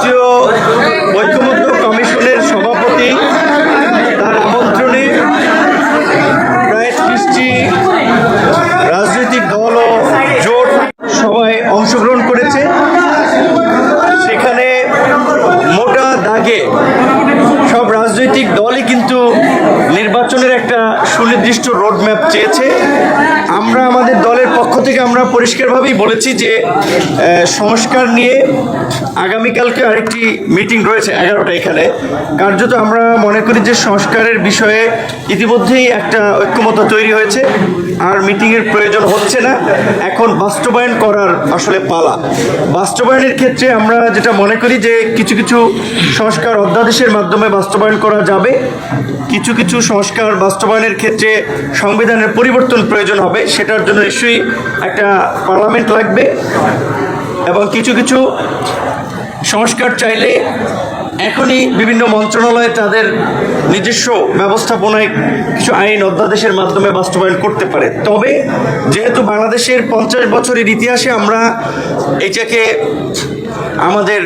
রাষ্ট্রীয় ঐক্যমত্য কমিশনের সভাপতি তার আমন্ত্রণে প্রায় 30টি রাজনৈতিক দল ও জোট সবাই অংশগ্রহণ করেছে। সেখানে মোটা দাগে সব রাজনৈতিক দলই কিন্তু নির্বাচনের একটা সুনির্দিষ্ট রোডম্যাপ চেয়েছে। আমরা আমাদের দলের পক্ষ থেকে আমরা পরিষ্কারভাবেই বলেছি যে সংস্কার নিয়ে আগামীকালকে আরেকটি মিটিং রয়েছে 11টা এখানে। কার্যত আমরা মনে করি যে সংস্কারের বিষয়ে ইতিমধ্যেই একটা ঐক্যমত্য তৈরি হয়েছে, আর মিটিংয়ের প্রয়োজন হচ্ছে না। এখন বাস্তবায়ন করার আসলে পালা। বাস্তবায়নের ক্ষেত্রে আমরা যেটা মনে করি যে কিছু কিছু সংস্কার অধ্যাদেশের মাধ্যমে বাস্তবায়ন করা যাবে, কিছু কিছু সংস্কার বাস্তবায়নের ক্ষেত্রে সংবিধানের পরিবর্তন প্রয়োজন হবে, সেটার জন্য নিশ্চয়ই একটা পার্লামেন্ট লাগবে, এবং কিছু কিছু সংস্কার চাইলে এখনই বিভিন্ন মন্ত্রণালয়ে তাদের নিজস্ব ব্যবস্থাপনায় কিছু আইন অধ্যাদেশের মাধ্যমে বাস্তবায়ন করতে পারে। তবে যেহেতু বাংলাদেশের 50 বছরের ইতিহাসে আমরা এটাকে আমাদের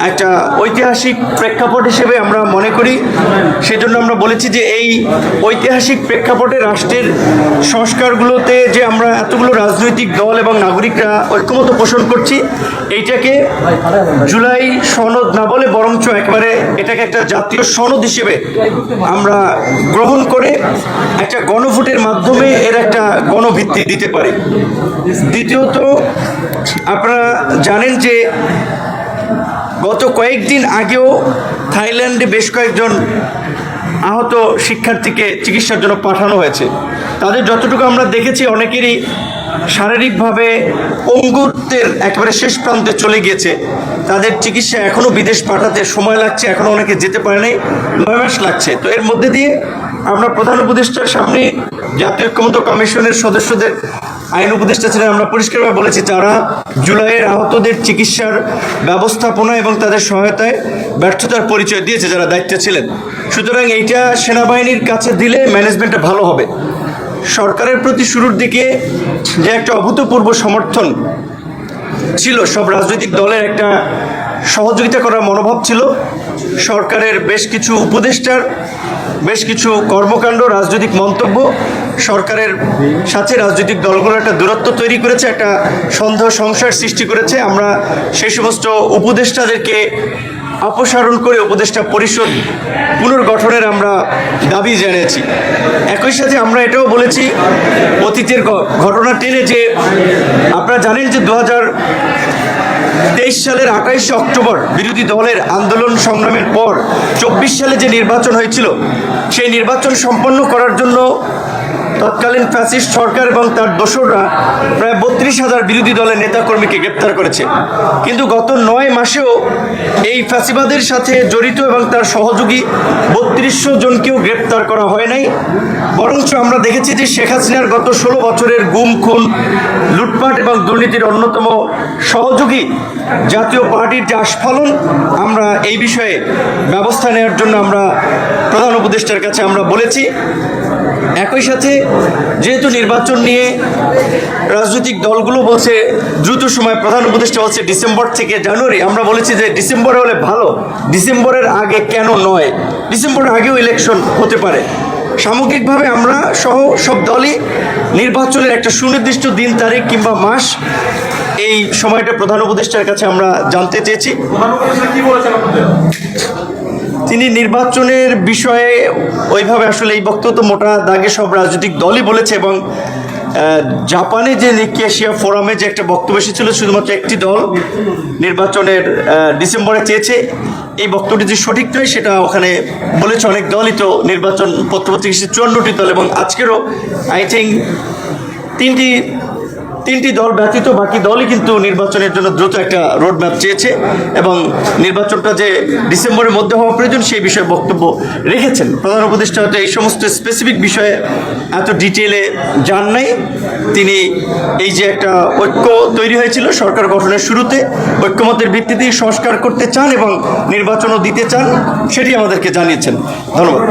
একটা ঐতিহাসিক প্রেক্ষাপট হিসেবে আমরা মনে করি, সেজন্য আমরা বলেছি যে এই ঐতিহাসিক প্রেক্ষাপটে রাষ্ট্রের সংস্কারগুলোতে যে আমরা এতগুলো রাজনৈতিক দল এবং নাগরিকরা ঐক্যমত্য পোষণ করছি, এইটাকে জুলাই সনদ না বলে বরঞ্চ একবারে এটাকে একটা জাতীয় সনদ হিসেবে আমরা গ্রহণ করে একটা গণভোটের মাধ্যমে এর একটা গণভিত্তি দিতে পারি। দ্বিতীয়ত, আপনারা জানেন যে গত কয়েকদিন আগেও থাইল্যান্ডে বেশ কয়েকজন আহত শিক্ষার্থীকে চিকিৎসার জন্য পাঠানো হয়েছে। তাদের যতটুকু আমরা দেখেছি অনেকেরই শারীরিকভাবে পঙ্গুত্বের একেবারে শেষ প্রান্তে চলে গিয়েছে। তাদের চিকিৎসা এখনও বিদেশ পাঠাতে সময় লাগছে, এখনও অনেকে যেতে পারে নাই, 9 মাস লাগছে। তো এর মধ্যে দিয়ে আমরা প্রধান উপদেষ্টার সামনে জাতীয় ঐক্যমত্য কমিশনের সদস্যদের আইন উপদেষ্টা ছিলেন, আমরা পরিষ্কারভাবে বলেছি যারা জুলাইয়ের আহতদের চিকিৎসার ব্যবস্থাপনা এবং তাদের সহায়তায় ব্যর্থতার পরিচয় দিয়েছে যারা দায়িত্বে ছিলেন। সুতরাং এইটা সেনাবাহিনীর কাছে দিলে ম্যানেজমেন্টটা ভালো হবে। সরকারের প্রতি শুরুর দিকে যে একটা অভূতপূর্ব সমর্থন ছিল, সব রাজনৈতিক দলের একটা সহযোগিতা করার মনোভাব ছিল। সরকারের বেশ কিছু উপদেষ্টার বেশ কিছু কর্মকাণ্ড, রাজনৈতিক মন্তব্য সরকারের সাথে রাজনৈতিক দলগুলোর একটা দূরত্ব তৈরি করেছে, একটা সন্দেহ সংশয়ের সৃষ্টি করেছে। আমরা সেই সমস্ত উপদেষ্টাদেরকে অপসারণ করে উপদেষ্টা পরিষদ পুনর্গঠনের আমরা দাবি জানিয়েছি। একই সাথে আমরা এটাও বলেছি অতীতের ঘটনা টেনে যে আপনারা জানেন যে 2023 সালের 28 অক্টোবর বিরোধী দলের আন্দোলন সংগ্রামের পর 24 সালে যে নির্বাচন হয়েছিল, সেই নির্বাচন সম্পন্ন করার জন্য তৎকালীন ফ্যাসিস্ট সরকার এবং তার দোসররা প্রায় 32,000 বিরোধী দলের নেতাকর্মীকে গ্রেপ্তার করেছে। কিন্তু গত 9 মাসেও এই ফ্যাসিবাদের সাথে জড়িত এবং তার সহযোগী 3200 জনকেও গ্রেপ্তার করা হয় নাই। বরঞ্চ আমরা দেখেছি যে শেখ হাসিনার গত 16 বছরের গুম, খুন, লুটপাট এবং দুর্নীতির অন্যতম সহযোগী জাতীয় পার্টির যে আস্ফালন, আমরা এই বিষয়ে ব্যবস্থা নেওয়ার জন্য আমরা প্রধান উপদেষ্টার কাছে আমরা বলেছি। একই সাথে যেহেতু নির্বাচন নিয়ে রাজনৈতিক দলগুলো বলছে দ্রুত সময়, প্রধান উপদেষ্টা বলছে ডিসেম্বর থেকে জানুয়ারি, আমরা বলেছি যে ডিসেম্বরে হলে ভালো, ডিসেম্বরের আগে কেন নয়, ডিসেম্বরের আগেও ইলেকশন হতে পারে। সামগ্রিকভাবে আমরা সহ সব দলই নির্বাচনের একটা সুনির্দিষ্ট দিন, তারিখ কিংবা মাস, এই সময়টা প্রধান উপদেষ্টার কাছে আমরা জানতে চেয়েছি। তিনি নির্বাচনের বিষয়ে ওইভাবে আসলে এই বক্তব্য মোটা দাগে সব রাজনৈতিক দলই বলেছে, এবং জাপানে যে নিকি এশিয়া ফোরামে যে একটা বক্তব্য এসেছিল শুধুমাত্র একটি দল নির্বাচনের ডিসেম্বরে চেয়েছে, এই বক্তব্যটি যে সঠিক নয় সেটা ওখানে বলেছে অনেক দলই। তো নির্বাচন পত্রপত্রিকা 54টি দল, এবং আজকেরও আই থিঙ্ক তিনটি দল ব্যতীত বাকি দলই কিন্তু নির্বাচনের জন্য দ্রুত একটা রোড ম্যাপ চেয়েছে, এবং নির্বাচনটা যে ডিসেম্বরের মধ্যে হওয়া প্রয়োজন সেই বিষয়ে বক্তব্য রেখেছেন। প্রধান উপদেষ্টা হয়তো এই সমস্ত স্পেসিফিক বিষয়ে এত ডিটেলে যান নাই। তিনি এই যে একটা ঐক্য তৈরি হয়েছিল সরকার গঠনের শুরুতে, ঐক্যমতের ভিত্তিতেই সংস্কার করতে চান এবং নির্বাচনও দিতে চান, সেটি আমাদেরকে জানিয়েছেন। ধন্যবাদ।